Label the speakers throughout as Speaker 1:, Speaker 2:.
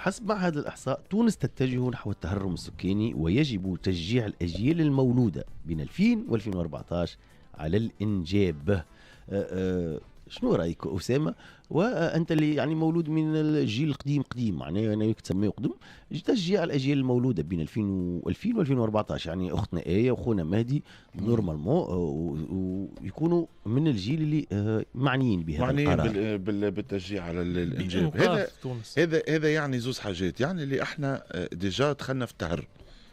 Speaker 1: حسب معهد الإحصاء تونس تتجه نحو التهرم السكاني، ويجب تشجيع الأجيال المولودة بين 2000 و2014 على الإنجاب. شنو رأيك أسامة؟ وأنت اللي يعني مولود من الجيل القديم معناه أنا تسميه قدم، تشجيع الأجيال المولودة بين 2000 و2014، يعني أختنا آية وأخونا مهدي نورمالمون ويكونوا من الجيل اللي معنيين بهذا القرار،
Speaker 2: بالتشجيع على الإنجاب. هذا يعني زوز حاجات. يعني اللي احنا ديجا دخلنا في التهرم،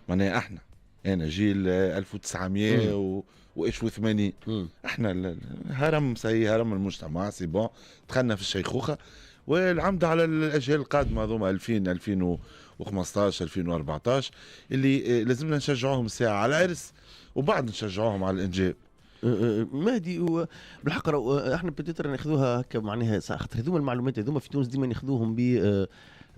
Speaker 2: معناها احنا أنا جيل 1900 و80 احنا الهرم هرم المجتمع سي بون، دخلنا في الشيخوخه، والعمد على الاجيال القادمه هذوما 2000 2015 2014 اللي لازمنا نشجعوهم الساعه على العرس وبعد نشجعوهم على الانجاب.
Speaker 1: مهدي بالحق احنا بتتر ناخذوها هكا معناها خاطر هذوما المعلومات هذوما في تونس ديما ناخذوهم ب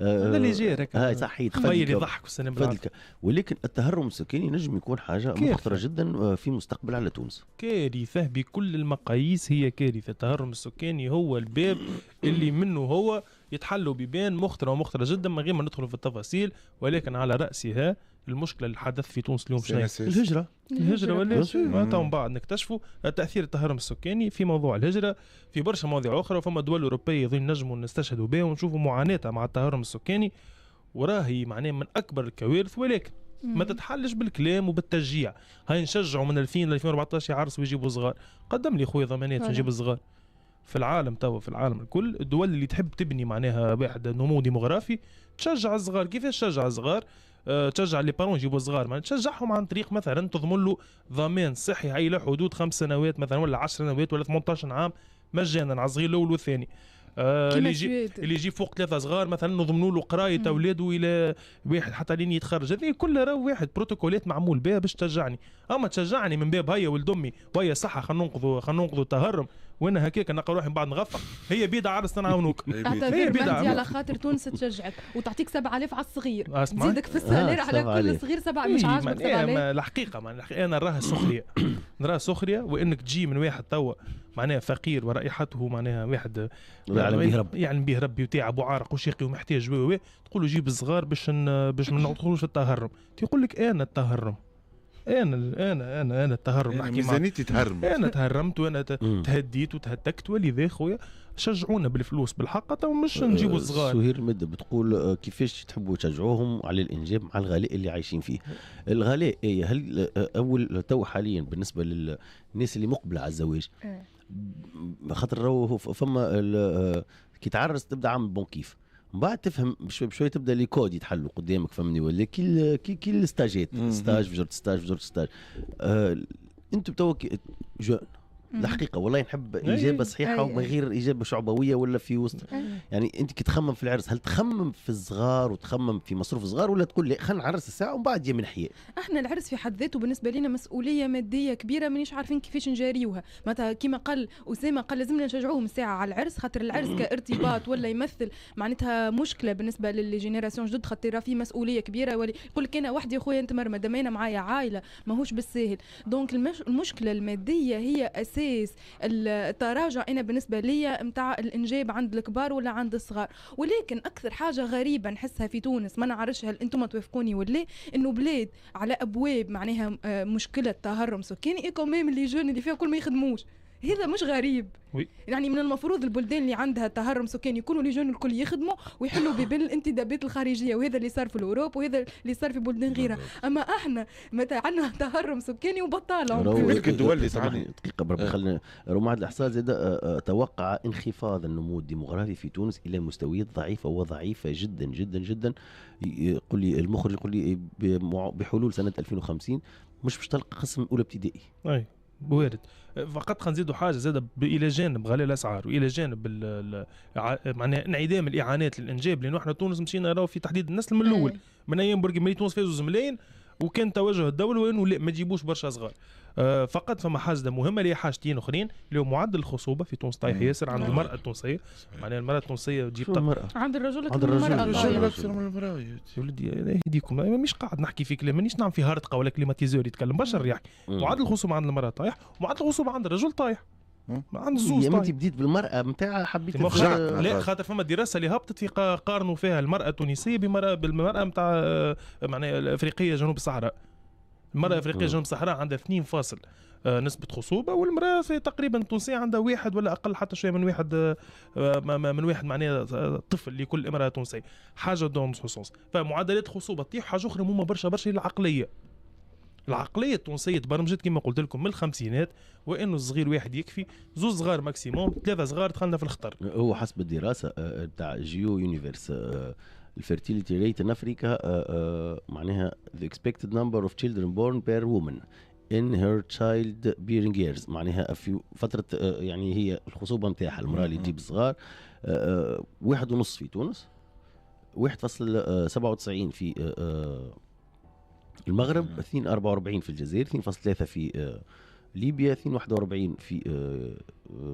Speaker 3: هذا اللي جاي هكا
Speaker 1: صحيح
Speaker 3: تخيل يضحك السنه بالعافيه.
Speaker 1: ولكن التهرم السكاني نجم يكون حاجه مخطره جدا في مستقبل على تونس،
Speaker 3: كارثه بكل المقاييس، هي كارثه. التهرم السكاني هو الباب اللي منه هو يتحلوا بيبان مخطره جدا من غير ما ندخل في التفاصيل، ولكن على راسها المشكله اللي حدث في تونس اليوم شنو؟ الهجره ولا تو بعد نكتشفوا تاثير التهرم السكاني في موضوع الهجره في برشا مواضيع اخرى. فما دول اوروبيه يظن نجموا نستشهدوا بها ونشوفوا معاناتها مع التهرم السكاني، وراهي معناه من اكبر الكوارث، ولكن ما تتحلش بالكلام وبالتشجيع. هاي نشجعوا من 2000 ل 2014 يعرسوا ويجيبوا صغار. قدم لي خويا ضمانات نجيب الصغار في العالم توا، في العالم الكل الدول اللي تحب تبني معناها واحد نمو ديموغرافي تشجع الصغار. كيفاش تشجع الصغار؟ تشجع لي بارون يجيبوا صغار، ما تشجعهم عن طريق مثلا تضمن له ضمان صحي الى حدود 5 سنوات مثلا ولا 10 سنوات ولا 18 عام مجانا على الصغير الاول والثاني. اللي يجي فوق 3 صغار مثلا نضمنوا له قرايه اولاده الى واحد حتى لين يتخرج. هذه كلها راه واحد بروتوكولات معمول بها باش تشجعني. اما تشجعني من باب هيا ولد امي وهي صحه خلينا ننقذوا التهرم وانا هكاك نلقى روحي بعد نغفق. هي بيدها عرس نعاونوك.
Speaker 4: هي بيدها على خاطر تونس تشجعك وتعطيك 7000 على الصغير، تزيدك في السالير على كل صغير 7 مش عاجبك 7000.
Speaker 3: الحقيقه انا نراها سخريه. نراها سخريه، وانك تجي من واحد توا معناها فقير ورائحته معناها واحد يعني به ربي وتعب وعارق وشقي ومحتاج تقول له جيب الصغار باش ما ندخلوش في التهرم. تقول لك انا التهرم، انا التهرم
Speaker 2: نحكي ميزانيتي تهرم،
Speaker 3: انا تهرمت وانا تهديت وتهتكت. ولذا خويا شجعونا بالفلوس بالحق مش نجيبوا الصغار.
Speaker 1: سهير مد بتقول كيفاش تحبوا تشجعوهم على الانجاب مع الغلاء اللي عايشين فيه. الغلاء هل اول تو حاليا بالنسبه للناس اللي مقبله على الزواج خاطر فما كي تعرس تبدا عامل بون كيف من بعد تفهم بشوي تبدا لي كود يتحلوا قدامك فهمني، ولا كي الستاجات ستاج في جرة ستاج انتم تو جون الحقيقه والله نحب اجابه صحيحه ومن غير اجابه شعبويه ولا في وسط. يعني انت كي تخمم في العرس هل تخمم في الصغار وتخمم في مصروف الصغار ولا تقول لي خلينا نعرس الساعه ومن بعد من حياة؟
Speaker 4: احنا العرس في حد ذاته بالنسبه لنا مسؤوليه ماديه كبيره مانيش عارفين كيفاش نجاريوها. معناتها كيما قال اسامه قال لازمنا نشجعوهم الساعه على العرس خاطر العرس كارتباط ولا يمثل معناتها مشكله بالنسبه للجينيراسيون جدد خاطر في مسؤوليه كبيره. ولا يقول لك انا وحدي اخويا انت مرمى دمينا معايا عائله ماهوش بالساهل. دونك المشكله الماديه هي اساس التراجع انا بالنسبه لي نتاع الانجاب عند الكبار ولا عند الصغار. ولكن اكثر حاجه غريبه نحسها في تونس ما نعرفش هل انتم توافقوني ولا انه بلاد على ابواب معناها مشكله تهرم سكاني اي كوميم اللي جون اللي فيها كل ما يخدموش. هذا مش غريب يعني من المفروض البلدان اللي عندها تهرم سكاني يكونوا لي جون الكل يخدموا ويحلوا ببال الانتدابات الخارجيه، وهذا اللي صار في الاوروب وهذا اللي صار في بلدان غيرها. اما احنا متى عندنا تهرم سكاني وبطاله
Speaker 2: الدول اللي
Speaker 1: دقيقه برك خلينا معهد الاحصاء زاد توقع انخفاض النمو الديموغرافي في تونس الى مستويات ضعيفه وضعيفه جدا جدا جدا. يقول لي المخرج يقول لي بحلول سنه 2050 مش باش تلقى قسم اولى ابتدائي.
Speaker 3: وارد. فقط خنزيدوا حاجه زاد الى جانب غلاء الاسعار والى جانب معناها انعدام الاعانات للانجاب، لانه احنا تونس مشينا نراو في تحديد النسل من الاول من ايام برقي ملي تونس فازوا 2 ملايين وكان توجه الدوله انه لا ما تجيبوش برشا صغار. فقط فما حاجه مهمه اللي حاجتين اخرين اللي هو معدل الخصوبه في تونس طايح ياسر عند المراه التونسيه. معناها المراه التونسيه تجيب
Speaker 4: عند الرجل
Speaker 2: اكثر من المراه.
Speaker 3: يا ولدي يهديكم مش قاعد نحكي في كلام مانيش نعم في هارتقه ولا كليماتيزور يتكلم بشر يحكي. معدل الخصوبه عند المراه طايح ومعدل الخصوبه عند الرجل طايح. عنده زوز.
Speaker 1: انت بديت بالمراه نتاعها حبيت
Speaker 3: لا خاطر فما دراسه اللي هبطت في قارنوا فيها المراه التونسيه بالمراه نتاع معناها الافريقيه جنوب الصحراء. المراه الافريقيه جنوب الصحراء عندها 2 فاصل نسبة خصوبة، والمرأة تقريبا التونسية عندها 1 ولا أقل حتى شوية من 1 من 1 معناها طفل لكل امرأة تونسية، حاجة دون سوسونس. فمعدلات الخصوبة تطيح. حاجة أخرى مهمة برشا هي العقلية التونسية تبرمجت كما قلت لكم من الخمسينات، وإنه الصغير واحد يكفي، 2 صغار ماكسيموم، 3 صغار دخلنا في الخطر.
Speaker 1: هو حسب الدراسة تاع جيو يونيفرس الفيرتيليتي ريت in Africa معناها the expected number of children born per woman in her child bearing years، معناها في فترة يعني هي الخصوبة نتاعها المرأة اللي تجيب صغار 1.5 في تونس، 1.97 في المغرب، 2.44 في الجزائر، 2.3 في ليبيا، 2.41 في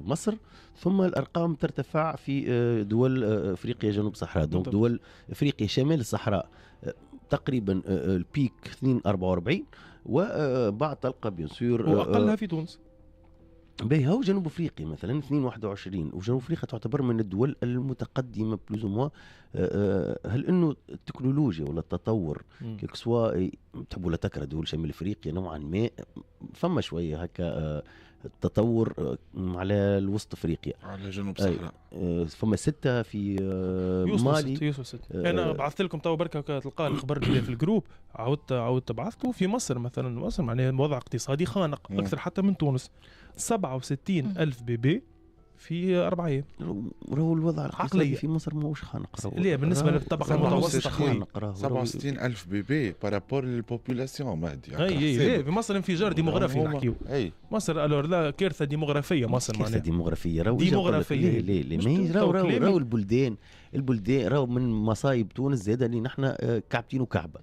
Speaker 1: مصر، ثم الأرقام ترتفع في دول أفريقيا جنوب الصحراء. دونك دول أفريقيا شمال الصحراء تقريبا البيك 2.44، وبعد تلقى بيان سور
Speaker 3: وأقلها في تونس.
Speaker 1: باهي هو جنوب افريقيا مثلا 22، وجنوب افريقيا تعتبر من الدول المتقدمه بلوزوموا. هل انه التكنولوجيا ولا التطور كيك سوا تحبوا لا تكره دول شمال افريقيا نوعا ما فما شويه هكا التطور على الوسط افريقيا
Speaker 2: على جنوب الصحراء.
Speaker 1: فما 6 في مالي.
Speaker 3: يوصل 6. انا بعثت لكم تو بركه تلقى الخبر اللي في الجروب، عاودت بعثته. في مصر مثلا، مصر معناها وضع اقتصادي خانق اكثر حتى من تونس. 67,000 بيبي في 4 أيام.
Speaker 1: راهو الوضع الاقتصادي في مصر ماهوش خانق.
Speaker 3: لا بالنسبه للطبقه المتوسطه
Speaker 2: خانق. 67,000 بيبي بارابور للبوبولاسيون مهدي.
Speaker 3: اي في مصر انفجار ديموغرافي نحكيو. مصر الور لا كارثه ديموغرافيه مصر معناها.
Speaker 1: كارثه ديموغرافيه راهو
Speaker 3: ديموغرافيه.
Speaker 1: لا راهو البلدان راهو من مصايب تونس زاده اللي نحن كعبتين وكعبه.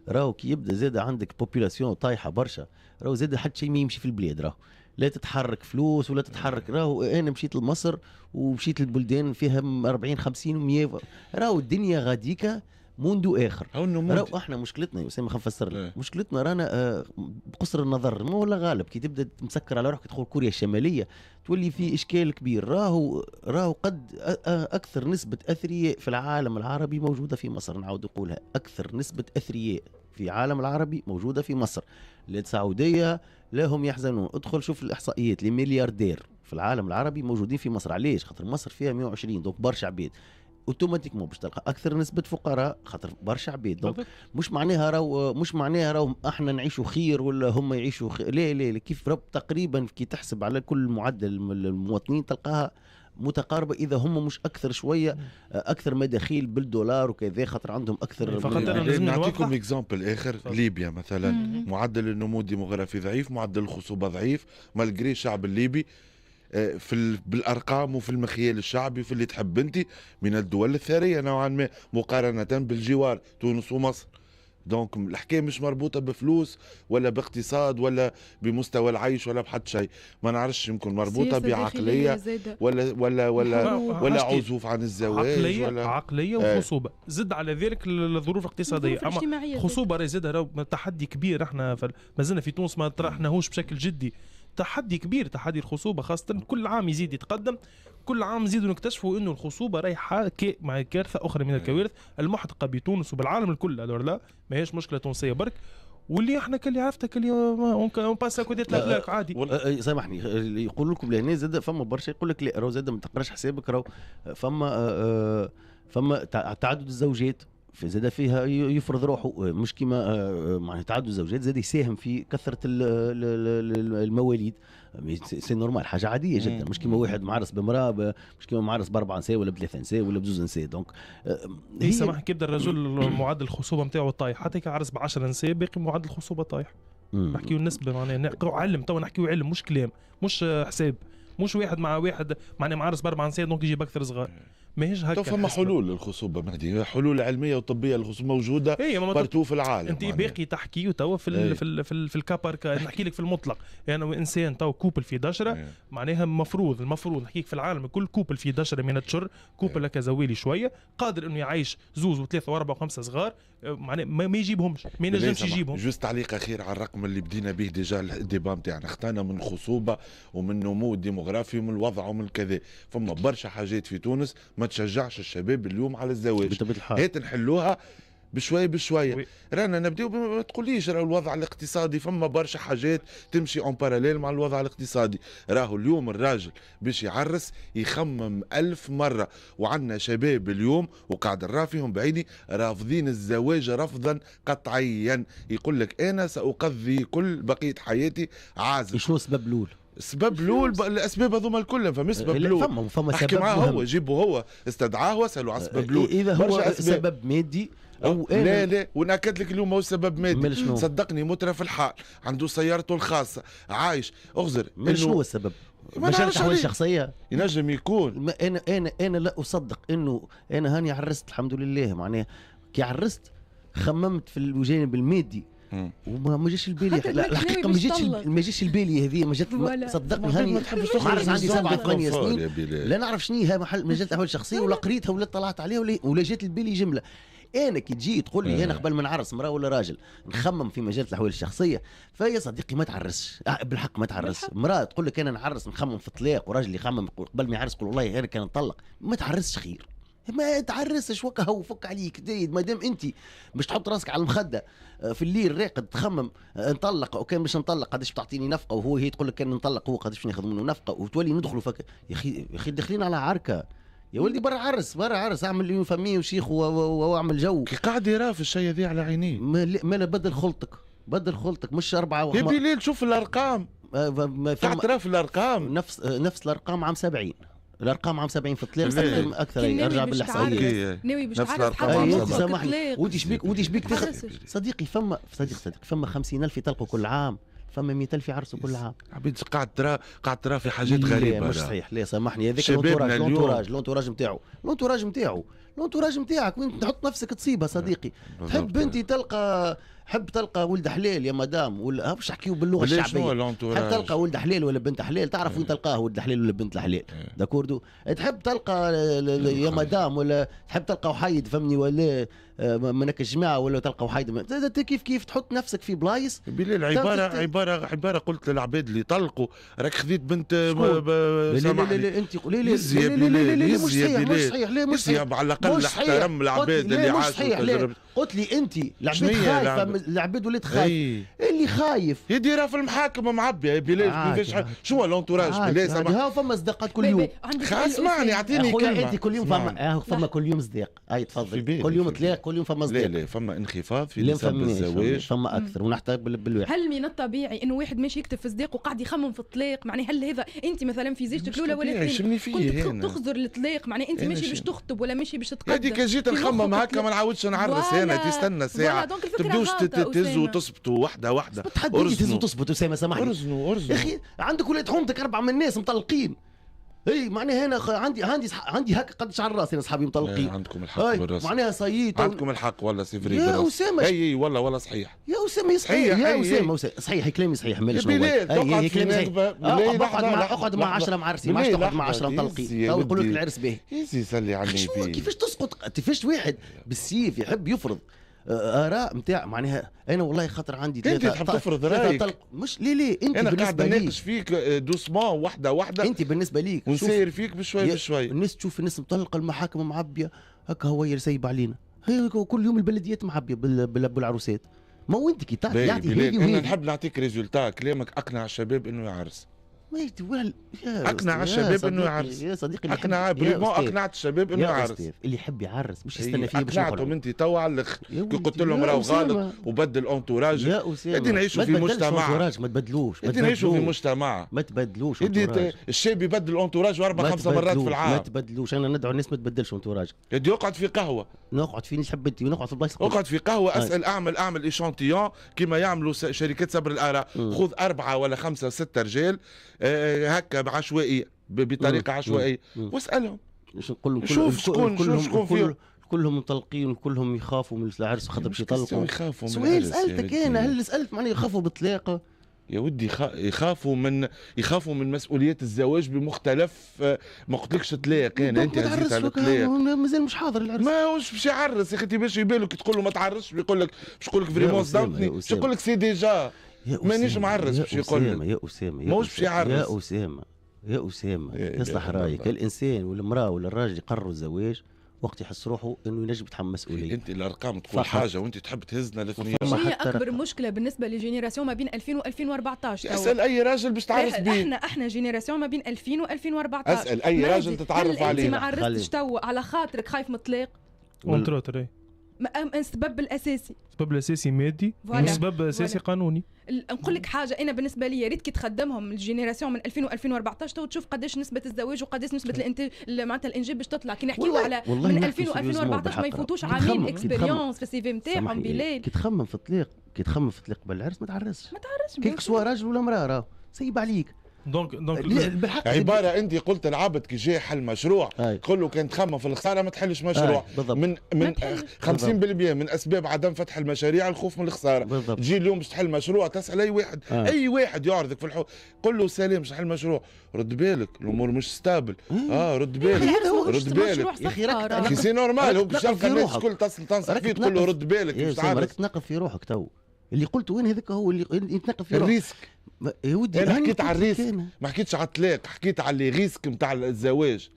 Speaker 1: راهو كي يبدا زاد عندك بوبولاسيون طايحه برشا، راهو زاد حتى شيء ما يمشي في البلاد. راهو لا تتحرك فلوس ولا تتحرك. راهو انا مشيت لمصر ومشيت البلدان فيها 40 50 و100، راهو الدنيا غاديكا منذ اخر. راهو احنا مشكلتنا يا اسامه خلينا نفسر لك مشكلتنا رانا بقصر النظر ما ولا غالب كي تبدا تمسكر على روحك تدخل كوريا الشماليه تولي في اشكال كبير. راهو قد اكثر نسبه اثرياء في العالم العربي موجوده في مصر. نعاود نقولها، اكثر نسبه اثرياء في العالم العربي موجوده في مصر. لا السعوديه لا هم يحزنون. ادخل شوف الاحصائيات، الملياردير في العالم العربي موجودين في مصر. علاش؟ خاطر مصر فيها 120 دونك برشا عباد، اوتوماتيكمون باش تلقى اكثر نسبه فقراء خاطر برشا عباد. دونك مش معناها راهو احنا نعيشوا خير ولا هم يعيشوا خير. لا كيف تقريبا كي تحسب على كل معدل المواطنين تلقاها متقاربه، اذا هم مش اكثر شويه اكثر مداخيل بالدولار وكذا خاطر عندهم اكثر.
Speaker 2: فقط نعطيكم اكزامبل اخر. ليبيا مثلا معدل النمو الديموغرافي ضعيف، معدل الخصوبه ضعيف، مالجري الشعب الليبي بالارقام وفي المخيال الشعبي وفي اللي تحب انت من الدول الثريه نوعا ما مقارنه بالجوار تونس ومصر. دونك الحكايه مش مربوطه بفلوس ولا باقتصاد ولا بمستوى العيش ولا بحد شيء، ما نعرفش، يمكن مربوطه بعقليه ولا عزوف عن الزواج
Speaker 3: عقليه وخصوبه. زد على ذلك الظروف الاقتصاديه. اما خصوبه راهي زادها تحدي كبير. احنا ما زلنا في تونس ما طرحناهوش بشكل جدي. تحدي كبير، تحدي الخصوبه، خاصه كل عام يزيد يتقدم، كل عام نزيدوا نكتشفوا انه الخصوبه رايحه مع كارثه اخرى من الكوارث المحدقه بتونس وبالعالم الكل. لا ما هيش مشكله تونسيه برك، واللي احنا كل عرفتها كل يوم باس كوديت لاك عادي.
Speaker 1: سامحني يقول لكم لهنا زاد فما برشا يقول لك لا راهو زاد ما تقراش حسابك، راهو فما تعدد الزوجات زاد فيها يفرض روحه، مش كيما معناها تعدد الزوجات زاد يساهم في كثره المواليد. سي نورمال، حاجه عاديه جدا، مش كيما واحد معرس بامراه، مش كيما معرس ب4 نساء ولا ب3 نساء ولا ب2 نساء. دونك
Speaker 3: هي سامح كيبدا الرجل معدل الخصوبه نتاعو طايح، حتى كي عرس ب10 نساء باقي معدل الخصوبه طايح. نحكيو النسبه معناها نقراو علم، تو نحكيو علم مش كلام مش حساب. مش واحد مع واحد معناها معرس ب4 نساء دونك يجيب اكثر صغار. ماهيش هكا.
Speaker 2: فما حلول للخصوبه مهدي، حلول علميه وطبيه للخصوبه موجوده بارتو في العالم.
Speaker 3: انت باقي تحكي توا في الكاباركا، نحكي لك في المطلق. يعني انسان تو كوبل في دشره معناها المفروض نحكيك في العالم كل كوبل في دشره من الشر، كوبل هكا زويلي شويه قادر انه يعيش زوز وثلاثه واربعه وخمسه صغار، معناها ما يجيبهمش، ما ينجمش يجيبهم.
Speaker 2: جوست تعليق اخير على الرقم اللي بدينا به ديجا الديبا نتاعنا، اختانا من خصوبه ومن نمو ديموغرافي ومن الوضع ومن كذا. فما برشا حاجات في تونس ما تشجعش الشباب اليوم على الزواج، هات نحلوها بشويه بشويه. رانا نبداو ما تقوليش راه الوضع الاقتصادي، فما برشا حاجات تمشي اون باراليل مع الوضع الاقتصادي. راهو اليوم الراجل باش يعرس يخمم 1000 مره، وعندنا شباب اليوم وقاعد نرى فيهم بعيني رافضين الزواج رفضا قطعيا، يقول لك انا ساقضي كل بقيه حياتي عازب.
Speaker 1: شنو سبب الاول؟
Speaker 2: سبب الاول الاسباب هذوما الكل، فما سبب الاول
Speaker 1: فما
Speaker 2: احكي معاه هو، جيبه هو استدعاه واساله على سبب الاول.
Speaker 1: اذا هو سبب مادي
Speaker 2: أو لا ونأكد لك اليوم هو سبب مادي، صدقني مترف الحال، عنده سيارته الخاصه، عايش اغزر.
Speaker 1: شنو هو السبب؟ مشان تحويل شخصيه
Speaker 2: ينجم يكون.
Speaker 1: انا لا اصدق انه انا هاني عرست الحمد لله، معناها كي عرست خممت في الجانب المادي وما جاش البالي الحقيقه، ما جاش البالي هذه، ما جات صدقني هاني عرس عندي 7 سنين لا نعرف شنو هي محل مجال تحويل شخصيه، ولا قريتها ولا طلعت عليها ولا جات البالي جمله. انا كي تجي تقول لي انا قبل ما نعرس مراه ولا راجل نخمم في مجال التحويل الشخصيه، فيا صديقي ما تعرسش بالحق، ما تعرسش. مراه تقول لك انا نعرس نخمم في الطلاق، وراجل يخمم قبل ما يعرس يقول والله انا كان نطلق، ما تعرسش خير، ما تعرسش وكا هو فك عليك ما دام انت مش تحط راسك على المخده في الليل راقد تخمم نطلق، وكان مش نطلق قداش بتعطيني نفقه، وهو هي تقول لك كان نطلق هو قداش ناخذ منه نفقه، وتولي ندخلوا فك يا اخي داخلين على عركه يا ولدي. برا عرس اعمل لي فمي وشيخ واعمل جو.
Speaker 2: كي قاعد يرى في الشيء هذا على عينيه
Speaker 1: ما لا بدل خلطك مش 4
Speaker 2: يا بليل شوف الارقام، قاعد ترى في الارقام
Speaker 1: نفس الارقام عام 70. الارقام عام 70 في الطلاق اكثر. يرجع بالاحصائيه
Speaker 4: ناوي باش
Speaker 2: نفس
Speaker 4: تعرف
Speaker 1: سامحني ودي شبيك صديقي فما 50,000 يطلقوا كل عام، فما 100,000 يعرسوا كل عام.
Speaker 2: عبيد قاعد ترى في حاجات غريبه.
Speaker 1: مش صحيح، لا سامحني، هذاك الانتوراج نتاعك وين تحط نفسك تصيبها صديقي. تحب انت تلقى ولد حلال يا مدام، ولا باش نحكيو باللغه الشعبيه، تحب تلقى ولد حلال ولا بنت حلال، تعرف وين تلقاه ولد حلال ولا بنت الحلال، داكوردو. تحب تلقى يا مدام، ولا تحب تلقى وحيد فهمني، ولا منك الجماعه، ولا تلقى وحيد. كيف تحط نفسك في بلايص
Speaker 2: بليل. عباره قلت للعباد اللي طلقوا راك خذيت بنت
Speaker 1: لا انت مش صحيح على
Speaker 2: الاقل احترم العباد اللي عاشوا.
Speaker 1: قلت لي انت العباد خايفه، العباد ولات خايف. اللي خايف
Speaker 2: يديرها في المحاكم معبيه يا بلال. كيفاش شو الانتوراج بلال؟
Speaker 1: ها فما اصدقاء كل يوم.
Speaker 2: اسمعني اعطيني كلمه.
Speaker 1: انت كل يوم فما كل يوم صديق. تفضل. كل يوم طلاق، كل يوم فما صديق.
Speaker 2: لا فما انخفاض في نسب الزواج،
Speaker 1: فما اكثر، ونحتاج بالواحد.
Speaker 4: هل من الطبيعي انه واحد ماشي يكتب في صديق وقاعد يخمم في الطلاق؟ معني هل هذا انت مثلا في زيجتك الاولى ولا الثانيه كنت تخزر الطلاق؟ معني انت ماشي باش تخطب ولا ماشي باش تتقدم؟
Speaker 2: هذيك جيت نخمم هكا ما نعاودش نعرس. هنا تستنى ساعه تبدوش تهزوا وتصبتوا واحده
Speaker 1: تحدي تهزوا وتصبتوا. اسامه سامحني
Speaker 2: ارزنوا
Speaker 1: يا اخي، عندك ولاد حومتك 4 من الناس مطلقين. اي معناها هنا عندي هكا قدش على راسي، انا اصحابي مطلقين.
Speaker 2: عندكم الحق بالراس،
Speaker 1: معناها صييت
Speaker 2: عندكم الحق والله سيفري
Speaker 1: يا اسامه.
Speaker 2: اي والله صحيح
Speaker 1: يا اسامه. صحيح يا اسامه، صحيح كلامي صحيح. مالش
Speaker 2: اي كلامي
Speaker 1: اقعد مع 10 معرسين، ما تقعد مع 10 مطلقين او يقول لك العرس باهي.
Speaker 2: يزي صلي على النبي.
Speaker 1: كيفاش تسقط؟ كيفاش واحد بالسيف يحب يفرض اراء نتاع؟ معناها انا والله خاطر عندي 3
Speaker 2: انت تحب تفرض رايك.
Speaker 1: مش ليه انت
Speaker 2: انا
Speaker 1: بالنسبه
Speaker 2: قاعد نناقش فيك دوسمون واحده
Speaker 1: انت بالنسبه ليك
Speaker 2: ونسير فيك بشوي.
Speaker 1: الناس تشوف الناس مطلقه، المحاكم معبيه هكا، هو يسيب علينا. هي كل يوم البلديات معبيه بالعروسات. ما هو انت كي تعطي
Speaker 2: انا نحب نعطيك ريزولتا. كلامك اقنع الشباب انه يعرس. اقنع الشباب انه يعرس
Speaker 1: يا صديقي.
Speaker 2: اقنعت الشباب انه يعرس.
Speaker 1: اللي يحب يعرس مش يستنى فيه باش
Speaker 2: اقنعتهم انت توا على الاخر. كي قلت لهم راهو غلط وبدل انتوراج. ادي نعيشوا في مجتمع.
Speaker 1: ما تبدلوش.
Speaker 2: ادي نعيشوا في مجتمع.
Speaker 1: ما تبدلوش.
Speaker 2: الشاب يبدل انتوراج 4-5 مرات في العام.
Speaker 1: ما تبدلوش. انا ندعو الناس ما تبدلش انتوراج.
Speaker 2: ادي يقعد في قهوه.
Speaker 1: نقعد فين نحب انت، ونقعد في بلايص.
Speaker 2: اقعد في قهوه اسال اعمل ايشانتيون كما يعملوا شركات صبر الاراء. خذ 4 ولا 5 6 رجال هكا بعشوائيه، بطريقه عشوائيه، واسالهم
Speaker 1: نقول لهم
Speaker 2: شوف شكون فيهم
Speaker 1: كلهم مطلقين وكلهم يخافوا من العرس خاطر باش يطلقوا.
Speaker 2: سؤال
Speaker 1: سالتك انا، هل سالت معناها يخافوا بالطلاق؟
Speaker 2: يا ودي يخافوا من مسؤوليات الزواج بمختلف. ما قلتلكش طلاق انا، انت هزيت على الطلاق
Speaker 1: مازال مش حاضر العرس.
Speaker 2: ما هوش باش يعرس يا اخي. انت باش يبالك تقول له ما تعرسش بيقول لك باش يقول لك فريمون صدمتني، باش يقول لك سي ديجا مانيش معرس باش يقول لك.
Speaker 1: يا اسامه
Speaker 2: ماهوش باش يعرس.
Speaker 1: يا اسامه يصلح رايك، الانسان والمراه ولا الراجل يقرروا الزواج وقت يحس روحه انه ينجم يتحمل مسؤوليه.
Speaker 2: انت الارقام تقول حاجه وانت تحب تهزنا الاثنين.
Speaker 4: شنو هي اكبر مشكله بالنسبه لجينيراسيون ما بين 2000 و2014؟
Speaker 2: اسال اي راجل باش تعرف بيه.
Speaker 4: احنا جينيراسيون ما بين 2000 و2014.
Speaker 2: اسال اي راجل تتعرف عليه.
Speaker 4: انت ما عرفتش تو على خاطرك خايف من الطلاق؟
Speaker 3: اونتروتر
Speaker 4: السبب الاساسي،
Speaker 3: السبب الاساسي مادي والسبب الاساسي قانوني.
Speaker 4: نقول لك حاجه، انا بالنسبه لي يا ريت كي تخدمهم الجينيراسيون من 2000 و2014 تو تشوف قداش نسبه الزواج وقداش نسبه الانتاج معناتها الانجاب باش تطلع. كي نحكيو على من 2000 و2014 ما يفوتوش عامين اكسبيريونس في السي في نتاعهم بليل.
Speaker 1: كي تخمم في الطلاق بالعرس ما تعرسش كيك سوا راجل ولا امراه، راه سيب عليك.
Speaker 3: دونك
Speaker 2: بالحق عباره انت قلت العبد كي جاي حل مشروع تقول له كان تخمم في الخساره ما تحلش مشروع. من 50% من اسباب عدم فتح المشاريع الخوف من الخساره. تجي اليوم باش تحل مشروع تسال اي واحد اي واحد يعرضك في الحوض قول له سلام باش تحل مشروع، رد بالك الامور مش ستابل. رد بالك رد بالك يا اخي سي نورمال. هو باش يلقى الناس الكل تنصح فيه تقول له رد بالك باش تعرف
Speaker 1: تنقف في روحك. تو اللي قلته وين هذاك هو اللي يتنقف في روحك.
Speaker 2: الريسك
Speaker 1: يا ودي
Speaker 2: انا حكيت على الريسك ما حكيتش على الطلاق، حكيت على اللي ريسك نتاع الزواج.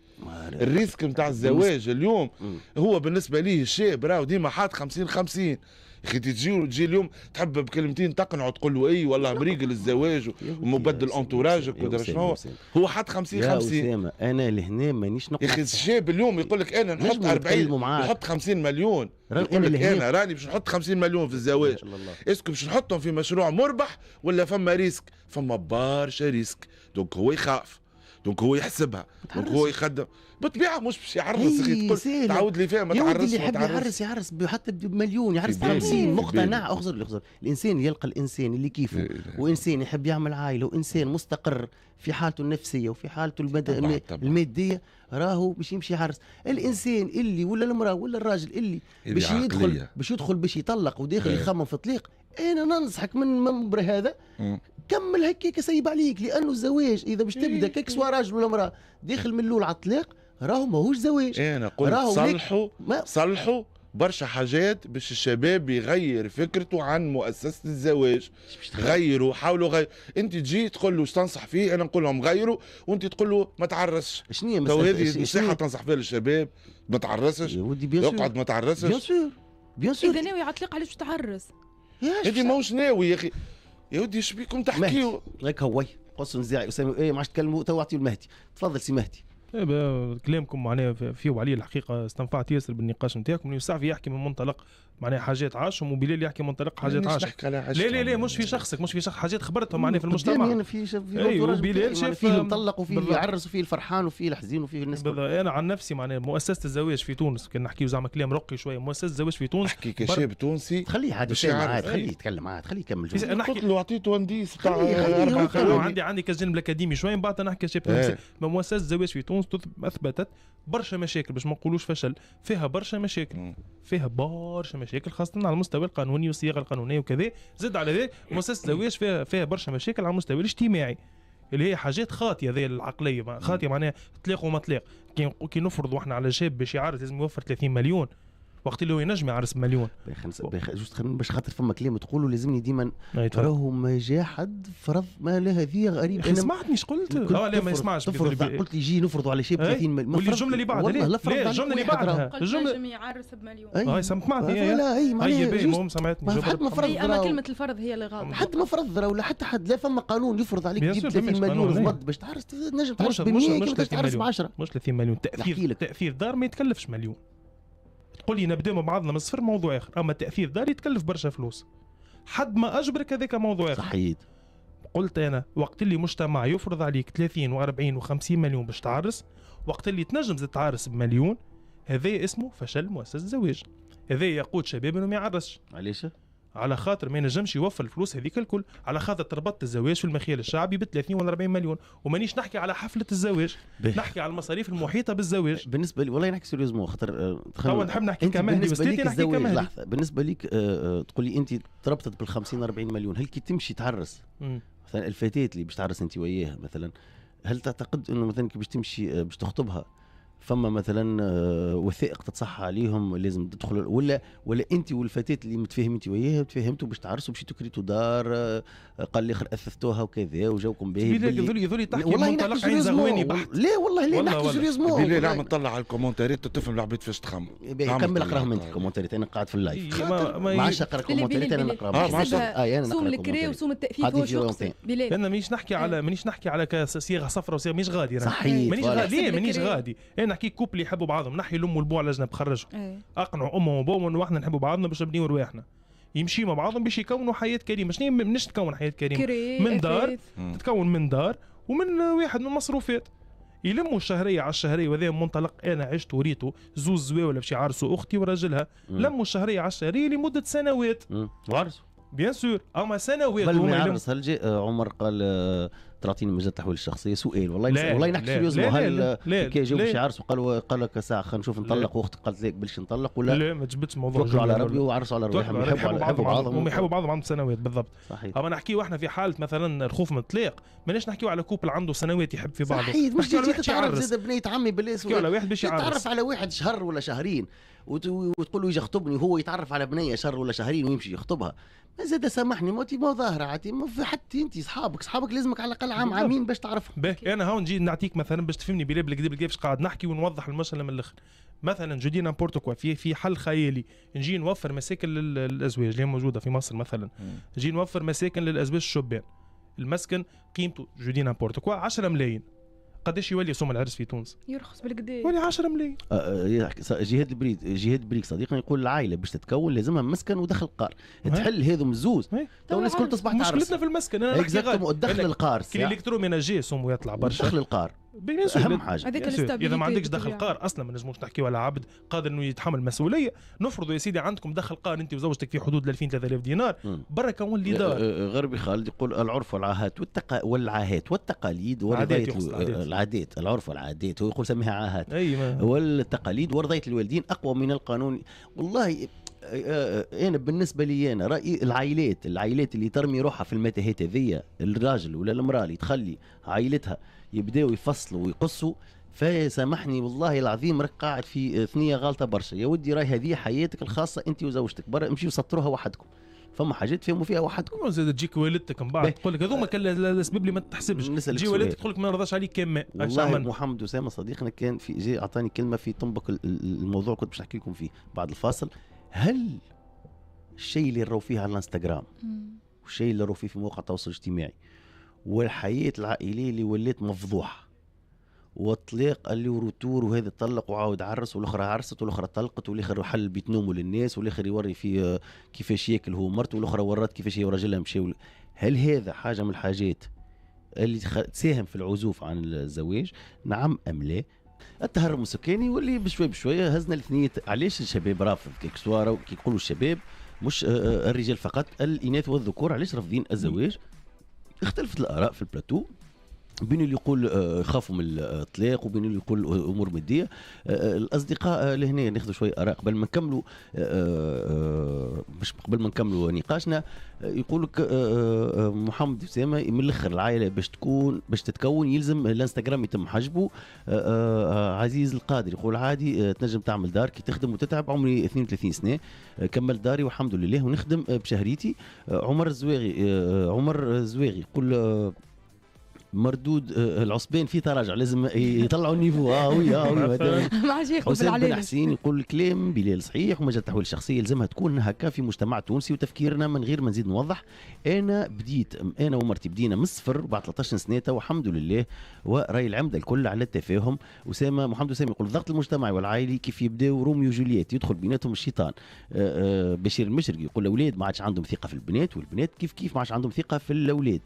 Speaker 2: الريسك نتاع الزواج اليوم هو بالنسبه ليه الشاب راهو ديما حاط 50-50. يا اخي تجي اليوم تحب بكلمتين تقنعه تقول له اي والله مريقل الزواج ومبدل انتوراجك ودرا شنو هو حاط 50-50.
Speaker 1: يا اسامه انا لهنا مانيش نقول.
Speaker 2: يا اخي الشاب اليوم يقول لك انا نحط 40 نحط 50 مليون. يقول لك انا راني باش نحط 50 مليون في الزواج. اسكو باش نحطهم في مشروع مربح ولا فما ريسك؟ فما برشا ريسك. دونك هو يخاف، دونك هو يحسبها، دونك هو يخدم بالطبيعه. مش باش يعرس اخي تقول تعاود لي فيها ما تعرس.
Speaker 1: اللي يحب يعرس حتى بمليون يعرس 50 مقتنع. اخزر الانسان يلقى الانسان اللي كيفه وانسان يحب يعمل عائله وانسان مستقر في حالته النفسيه وفي حالته الماديه راهو باش يمشي يعرس. الانسان اللي ولا المراه ولا الراجل اللي باش يدخل باش يطلق وداخل يخمم في طليق، انا ننصحك من المنبر هذا كمل هكاك سيب عليك. لانه الزواج اذا باش تبدا كيك سوا راجل ولا امراه داخل من الاول على الطلاق راهو ماهوش زواج.
Speaker 2: انا قلت صلحوا برشا حاجات باش الشباب يغير فكرته عن مؤسسه الزواج. غيروا حاولوا انت تجي تقول له اش تنصح فيه، انا نقول لهم غيروا وانت تقول له ما تعرسش.
Speaker 1: شنو هي
Speaker 2: هذه نصيحه تنصح فيها للشباب؟ ما تعرسش اقعد ما تعرسش.
Speaker 1: بيان سور
Speaker 4: اذا ناوي على الطلاق علاش باش تعرس؟
Speaker 2: هذه ماهوش ناوي يا اخي. يا ودي اش بيكم تحكيوا
Speaker 1: هيك هو قصوا نزاعي اسامه ايه ما عادش تكلموا تو اعطيو المهدي. تفضل سي مهدي.
Speaker 3: كلامكم معناها فيه وعليه الحقيقه استنفعت ياسر بالنقاش نتاعكم. يسعفي يحكي من منطلق معناها حاجات عاشهم وبلال يحكي من منطلق حاجات عاشهم. لا مش في شخصك، مش في شخص، حاجات خبرتهم معناها في المجتمع.
Speaker 1: انا في
Speaker 3: بلال شاف
Speaker 1: فيه المطلق وفيه اللي يعرس وفيه الفرحان وفيه الحزين وفيه الناس.
Speaker 3: انا عن نفسي معناها مؤسسه الزواج في تونس كان نحكيو زعما كلام رقي شويه. مؤسسه الزواج في تونس
Speaker 2: احكي كشاب تونسي
Speaker 1: خليه عاد خليه يتكلم عاد خليه يكمل.
Speaker 2: انا قلت له اعطيته ونديس تاع
Speaker 3: عندي كالجانب الاكاديمي شويه من بعد نحكي كشاب تونسي. مؤسسه الزواج في تونس اثبتت برشا مشاكل باش ما نقولوش فشل، فيها برشا مشاكل خاصه على المستوى القانوني والصياغه القانونيه وكذا. زد على ذلك مؤسسه الزواج فيها برشا مشاكل على المستوى الاجتماعي اللي هي حاجات خاطيه. ذي العقليه خاطيه معناها طلاق وما طلاق. كي نفرضوا احنا على شاب باش يعرس لازم يوفر 30 مليون وقت اللي هو ينجم يعرس بمليون.
Speaker 1: باش خاطر فما كلمه تقولوا لازمني ديما راهو ما جا حد فرض ما لا هذه غريب.
Speaker 3: انا سمعتني ايش قلت؟ لا ما يسمعش.
Speaker 1: قلت لي يجي نفرضوا على شاب 30 مليون.
Speaker 3: واللي الجمله اللي بعدها لا الجمله اللي بعدها
Speaker 4: الجمله يعرس بمليون.
Speaker 3: سمعتني المهم سمعتني.
Speaker 4: اما كلمه الفرض هي اللي غلط.
Speaker 1: حد ما فرض ولا حتى حد لا فما قانون يفرض عليك تجيب 30 مليون فمض باش تعرس نجم تعرس ب 100 باش تعرس ب 10.
Speaker 3: مش 30 مليون تاثير دار ما يتكلفش مليون. تقول لي نبدا مع بعضنا من الصفر موضوع اخر، اما التاثير دار يتكلف برشا فلوس. حد ما اجبرك هذاك موضوع اخر.
Speaker 1: صحيح.
Speaker 3: قلت انا وقت اللي مجتمع يفرض عليك 30 و40 و50 مليون باش تعرس، وقت اللي تنجم تعرس بمليون، هذا اسمه فشل مؤسسه الزواج. هذا يقود شباب انه ما يعرسش.
Speaker 1: علاش؟
Speaker 3: على خاطر ما ينجمش يوفر الفلوس هذيك الكل، على خاطر تربط الزواج في المخيل الشعبي ب 30 ولا 40 مليون، ومانيش نحكي على حفله الزواج، نحكي على المصاريف المحيطه بالزواج.
Speaker 1: بالنسبه لي والله نحكي سيريوزمون خاطر
Speaker 3: توا نحب نحكي كمهدي وستيتي، نحكي كمهدي.
Speaker 1: لحظه، بالنسبه ليك تقول لي انت تربطت بال 50 40 مليون، هل كي تمشي تعرس مثلا الفتاه اللي باش تعرس انت وياها مثلا، هل تعتقد انه مثلا كي باش تمشي باش تخطبها فما مثلا وثائق تتصحى عليهم لازم تدخل، ولا انت والفتاه اللي متفاهم انت وياها تفاهمتوا باش تعرسوا باش تكريتوا دار، قال لي اخر اثثتوها وكذا وجاوكم باهي
Speaker 3: يذولي تحكي منطلق عين زغواني بحت.
Speaker 1: لا والله لا نحكي سيريوزمون،
Speaker 2: لا نطلع على الكومنتات تفهم العباد فاش تخمم.
Speaker 1: كمل اقراهم انت الكومنتات، انا قاعد في اللايف ما عادش اقرا الكومنتات، انا نقراهم.
Speaker 4: صوم الكري وصوم التأفيف وشو بلال.
Speaker 3: انا مانيش نحكي على صيغه صفراء وصيغه مش غادي،
Speaker 1: صحيح
Speaker 3: مانيش غادي، انا نحكي كوبل يحبوا بعضهم، نحي الام والبو على جنب خرجهم، اقنعوا امهم وابوهم انه احنا نحبوا بعضنا باش نبنيو رواحنا، يمشي مع بعضهم باش يكونوا حياه كريمه. شنو منش تكون حياه كريمه؟ من دار، تتكون من دار ومن واحد من مصروفات، يلموا الشهريه على الشهريه، وهذا منطلق انا عشت وريته. زوز زواوله باش يعرسوا اختي وراجلها، لموا الشهريه على الشهريه لمده سنوات
Speaker 1: وعرسوا
Speaker 3: بيان سور، اما سنوات.
Speaker 1: قبل ما يعرس هل جاء عمر قال تعطيني مجال التحويل الشخصيه؟ سؤال والله والله نحكي سيريوزمون، هل كي جاوب باش يعرس وقال لك ساعه خلينا نشوف نطلق، واختك قالت لك بلش نطلق ولا
Speaker 3: لا؟ ما جبتش موضوع،
Speaker 1: توكلوا على ربي وعرسوا على رواحهم، يحبوا بعضهم
Speaker 3: يحبوا بعضهم عندهم سنوات بالضبط.
Speaker 1: صحيح.
Speaker 3: اما نحكيو احنا في حاله مثلا الخوف من الطلاق، ماناش نحكيو على كوبل عنده سنوات يحب في بعضه.
Speaker 1: صحيح، مش تجي تتعرف زاد بنية عمي بالله
Speaker 3: على واحد باش يعرس،
Speaker 1: تتعرف على واحد شهر ولا شهرين وتقول له يجي يخطبني، وهو يتعرف على بنيه شهر ولا شهرين ويمشي يخطبها. ما زاد سامحني، ما ظاهره عادي، ما في حتى انت اصحابك لازمك على الاقل عام عامين باش تعرفهم.
Speaker 3: باهي انا هون نجي نعطيك مثلا باش تفهمني بلا بالكدا كيفاش قاعد نحكي ونوضح المساله من الاخر. مثلا جو دي نامبورتو كوا في حل خيالي، نجي نوفر مساكن للازواج اللي موجوده في مصر مثلا، نجي نوفر مساكن للازواج الشبان، المسكن قيمته جو دي نامبورتو كوا 10 ملايين. قداش يولي سوم العرس في تونس؟
Speaker 4: يرخص بالقدا
Speaker 3: يولي 10 ملايين.
Speaker 1: جهاد البريد صديقنا يقول العائله باش تتكون لازمها مسكن ودخل قار، تحل هذم الزوز تو الناس كل تصبح تعرس.
Speaker 3: مشكلتنا في المسكن، انا
Speaker 1: نحكي غير الدخل القار،
Speaker 3: كي الالكتروميناجي سوم يطلع برشا،
Speaker 1: دخل القار اهم حاجه.
Speaker 3: اذا ما عندكش دخل قار اصلا ما نجموش نحكيو على عبد قادر انه يتحمل مسؤوليه. نفرضوا يا سيدي عندكم دخل قار انت وزوجتك في حدود 2000 3000 دينار، برا كون لي دار.
Speaker 1: غربي خالد يقول العرف والعاهات والتقاليد العادات، العرف والعادات، هو يقول سميها عاهات والتقاليد ورضايه الوالدين اقوى من القانون. والله انا بالنسبه لي انا رايي العائلات اللي ترمي روحها في المتاهات هذيا، الراجل ولا المراه اللي تخلي عائلتها يبداوا يفصلوا ويقصوا، فسامحني والله العظيم راك قاعد في ثنيه غالطه برشا يا ودي. راي هذه حياتك الخاصه انت وزوجتك، برا امشيوا سطروها وحدكم، فما حاجات فهموا فيها وحدكم.
Speaker 3: زاد تجيك والدتك من بعد تقول لك هذوما الاسباب اللي ما تحسبش، تجي والدتك تقول لك ما نرضاش عليك كما.
Speaker 1: والله محمد اسامه صديقنا كان في جاي اعطاني كلمه في طنبك الموضوع كنت باش نحكي لكم فيه بعد الفاصل. هل الشيء اللي نراو فيه على الانستغرام والشيء اللي نراو فيه في مواقع التواصل الاجتماعي والحياة العائلية اللي ولات مفضوحة، والطلاق اللي وروتور، وهذا طلق وعاود عرس والاخرى عرست والاخرى طلقت والاخر حل بيت نومه للناس والاخر يوري في كيفاش ياكل هو مرته والاخرى ورات كيفاش هي وراجلها مشاو. هل هذا حاجة من الحاجات اللي تساهم في العزوف عن الزواج؟ نعم ام لا؟ التهرم السكاني واللي بشوي بشويه هزنا الاثنية. علاش الشباب رافض كيكسوارا كي يقولوا الشباب مش الرجال فقط، الاناث والذكور علاش رافضين الزواج؟ اختلفت الاراء في البلاتو، بين اللي يقول يخافوا من الطلاق وبين اللي يقول امور ماديه. الاصدقاء لهنا ناخذوا شويه اراء قبل ما نكملوا، مش قبل ما نكملوا نقاشنا. يقول لك محمد اسامه من الاخر العائله باش تتكون يلزم الانستغرام يتم حجبه. عزيز القادر يقول عادي تنجم تعمل دار كي تخدم وتتعب. عمري 32 سنه كملت داري والحمد لله ونخدم بشهريتي. عمر الزواغي يقول مردود العصبين في تراجع لازم يطلعوا النيفو. حسين بن حسين يقول الكلام بلال صحيح ومجال التحويل الشخصيه يلزمها تكون هكا في مجتمع تونسي وتفكيرنا من غير ما نزيد نوضح. انا ومرتي بدينا من الصفر بعد 13 سنه والحمد لله، وراي العمده الكل على التفاهم. محمد اسامه يقول الضغط المجتمعي والعائلي كيف يبداو روميو وجولييت يدخل بيناتهم الشيطان. بشير المشرقي يقول الاولاد ما عادش عندهم ثقه في البنات والبنات كيف ما عادش عندهم ثقه في الاولاد.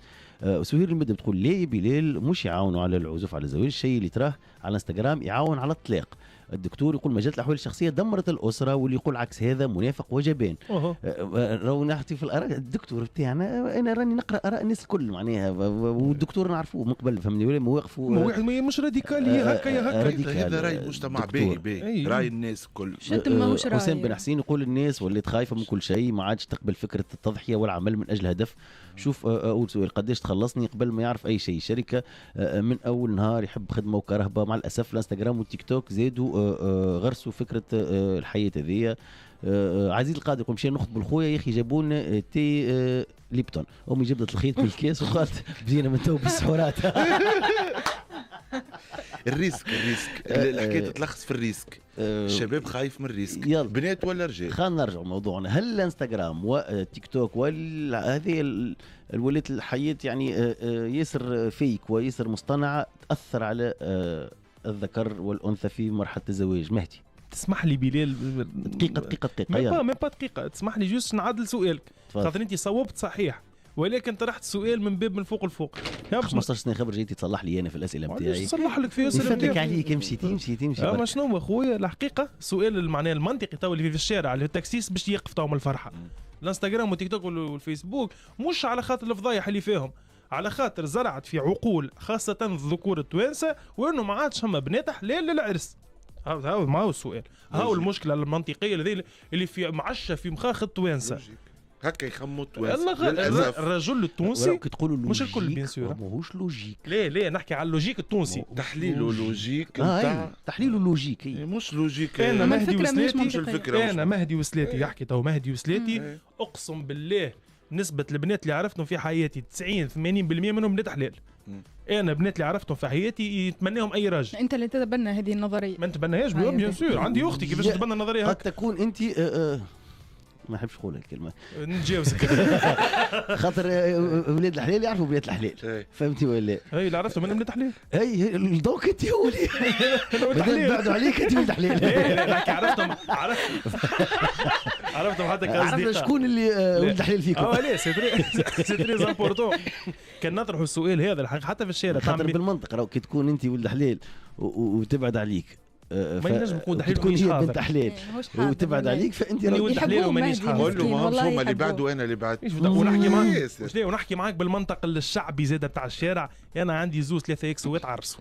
Speaker 1: سهير المدب تقول لا بلال مش يعاونوا على العزوف على الزواج، الشيء اللي تراه على الانستغرام يعاون على الطلاق. الدكتور يقول مجله الاحوال الشخصيه دمرت الاسره، واللي يقول عكس هذا منافق وجبان. راهو نحكي في الاراء الدكتور بتاعنا، انا راني نقرا اراء الناس الكل معناها، والدكتور نعرفوه من قبل فهمني، ولا مواقفه
Speaker 3: مش راديكالي هكا
Speaker 2: هذا راي المجتمع باهي راي الناس الكل.
Speaker 1: حسام بن حسين يقول الناس ولات خايفه من كل شيء، ما عادش تقبل فكره التضحيه والعمل من اجل هدف. شوف اول سؤال، قداش تخلصني قبل ما يعرف اي شيء؟ شركه من اول نهار يحب خدمه وكرهبه. مع الاسف الانستغرام والتيك توك زادوا غرسوا فكره الحياه هذه. عزيز القادر يقول مشينا نخطب الخويا يا اخي جابوا لنا تي ليبتون، امي جبدت الخيط من الكاس وقالت بدينا من تو بالسحورات.
Speaker 2: الريسك الحكايه تتلخص في الريسك. الشباب خايف من الريسك، بنات ولا رجال.
Speaker 1: خلينا نرجع موضوعنا. هل الانستغرام والتيك توك وهذه الولات الحياة يعني ياسر فيك وياسر مصطنعة تأثر على الذكر والأنثى في مرحلة الزواج؟ مهدي
Speaker 3: تسمح لي بلال
Speaker 1: دقيقة
Speaker 3: ما دقيقة، تسمح لي جوست نعدل سؤالك، خاطر انت صوبت صحيح ولكن طرحت السؤال من باب من فوق لفوق.
Speaker 1: 15 سنه خبر جيتي تصلح لي انا في الاسئله نتاعي.
Speaker 3: نصلح لك في اسئله
Speaker 1: نفتك عليك. مشيتي
Speaker 3: ما شنو اخويا الحقيقه السؤال المعنى المنطقي تو اللي في الشارع اللي التاكسيس باش يقف تو من الفرحه. الانستغرام والتيك توك والفيسبوك مش على خاطر الفضايح اللي فيهم، على خاطر زرعت في عقول خاصه الذكور التوانسه وانه ما عادش هما بنات حلال للعرس. هذا ما هو السؤال، هاو المشكله المنطقيه اللي في معشه في مخاخ التوانسه.
Speaker 2: هكا يخموا
Speaker 3: الرجل التونسي
Speaker 1: تقولوا
Speaker 3: مش الكل بيان سور
Speaker 1: ماهوش لوجيك.
Speaker 3: لا نحكي على اللوجيك التونسي.
Speaker 2: تحليله لوجيك نتاع
Speaker 1: تحليله لوجيك
Speaker 2: مش لوجيك.
Speaker 3: انا مهدي وسلاتي يحكي تو مهدي وسلاتي اقسم بالله نسبة البنات اللي عرفتهم في حياتي 90-80% منهم بنات حلال. انا بنات اللي عرفتهم في حياتي يتمناهم اي راجل.
Speaker 4: انت اللي تتبنى هذه النظريه؟
Speaker 3: ما نتبناش بيان سور، عندي اختي كيفاش تتبنى النظريه
Speaker 1: قد تكون انت ما نحبش نقول الكلمه
Speaker 3: نتجاوزك.
Speaker 1: خاطر ولاد الحلال يعرفوا بنات الحلال، فهمتي ولا؟
Speaker 3: اي اللي عرفتهم من بنات الحلال.
Speaker 1: اي دوك انت هو اللي بعدوا عليك انت ولد الحلال.
Speaker 3: لا نحكي عرفتهم حتى كاصدقاء.
Speaker 1: عرفنا شكون اللي ولد الحلال فيكم.
Speaker 3: لا سي تري امبورطون. كان نطرحوا السؤال هذا حتى في الشارع.
Speaker 1: خاطر بالمنطق راهو كي تكون انت ولد حلال وتبعد عليك
Speaker 3: ما ينجم يكون دحليل
Speaker 1: تكون هي بنت حلال وتبعد عليك، فانت
Speaker 3: ولد حلال ومانيش حاضر.
Speaker 2: قول له ما هما اللي بعدوا انا اللي بعد.
Speaker 3: ونحكي معاك بالمنطق الشعبي زاده بتاع الشارع. انا عندي زوز 3 اكس ويتعرسوا،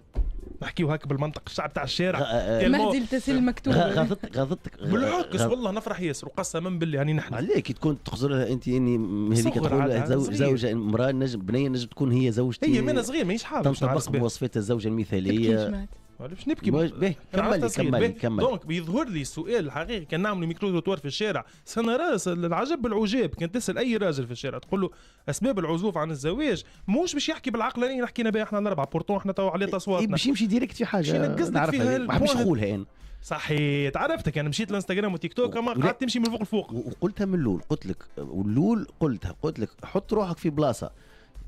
Speaker 3: نحكيو هكا بالمنطق الشعب تاع الشارع.
Speaker 4: مهدي التسهيل مكتوب.
Speaker 1: غضتك
Speaker 3: بالعكس والله نفرح ياسر وقسما بالله يعني نحن
Speaker 1: عليك كي تكون تخزر لها انت اني هذيك تقول زوجه امراه نجم بنيه نجم تكون هي زوجتي.
Speaker 3: هي من صغير مانيش حابب
Speaker 1: تنطبق بمواصفات الزوجه المثاليه.
Speaker 3: باش نبكي
Speaker 1: كمل.
Speaker 3: دونك بيظهر لي السؤال الحقيقي. كان نعملوا ميكرو تروتوار في الشارع سنة راس العجب بالعجاب. كان تسال اي راجل في الشارع تقول له اسباب العزوف عن الزواج، موش باش يحكي بالعقلانيه اللي حكينا بها احنا الاربعه بورتون احنا تو عليه تصواتنا.
Speaker 1: باش يمشي ديريكت في حاجه نعرفها ما حبش نقولها انا.
Speaker 3: صحيح عرفتك. انا مشيت الانستغرام والتيك توك ما قعدت تمشي من فوق لفوق.
Speaker 1: وقلتها من الاول قلت لك حط روحك في بلاصه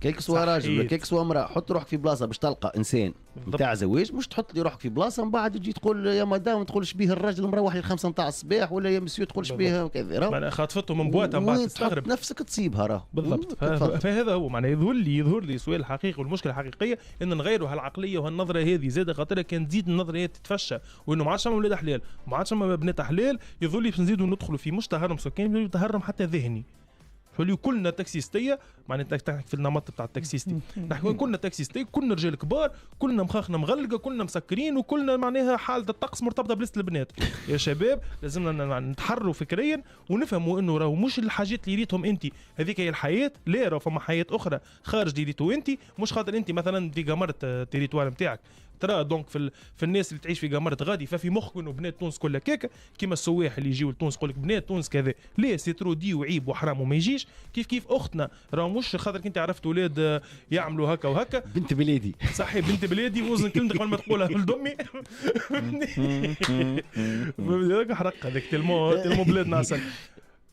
Speaker 1: كيك سوا راجل ولا كيك سوا امراه. حط روحك في بلاصه باش تلقى انسان نتاع زواج، مش تحط لي روحك في بلاصه من بعد تجي تقول يا مدام ما تقولش بيه الراجل مروح لي 5 نتاع الصباح ولا يا مسيو تقولش بيه كذا.
Speaker 3: انا خاطفته من بواطه من بعد تستغرب
Speaker 1: نفسك تصيبها راه
Speaker 3: بالضبط. فهذا هو معناه يظهر لي سؤال حقيقي. والمشكله الحقيقيه ان نغيروا هالعقليه وهالنظره هذه زاده خاطر كان تزيد النظره هذه تتفشى وانه ما عادش ولاد حلال وما عادش بنات حلال. يظهر لي باش نزيدوا ندخلوا في مش تهرم سكاني، تهرم حتى ذهني. حلو كلنا تاكسيستيه معناتها تحكي في النمط بتاع التاكسيستي. نحكي كلنا تاكسيستيه، كلنا رجال كبار، كلنا مخاخنا مغلقه، كلنا مسكرين، وكلنا معناها حاله الطقس مرتبطه بلسه البنات. يا شباب لازمنا نتحرروا فكريا ونفهموا انه راهو مش الحاجات اللي ريتهم انت هذيك هي الحياه. لا راهو فما حياه اخرى خارج ديريتو انت. مش خاطر انت مثلا في قمره التريتوار نتاعك ترى دونك في الناس اللي تعيش في قمرة غادي ففي مخك انه بنات تونس كلها كيكه كيما السواح اللي يجيو لتونس يقول لك بنات تونس كذا. ليه سيترو دي وعيب وحرام وما يجيش. كيف اختنا راه مش خاطر انت عرفت اولاد يعملوا هكا وهكا.
Speaker 1: بنت بلادي
Speaker 3: صحيح بنت بلادي وزن كلمتك قبل ما تقولها في دمي. حرق هذاك تلمو بلادنا اصلا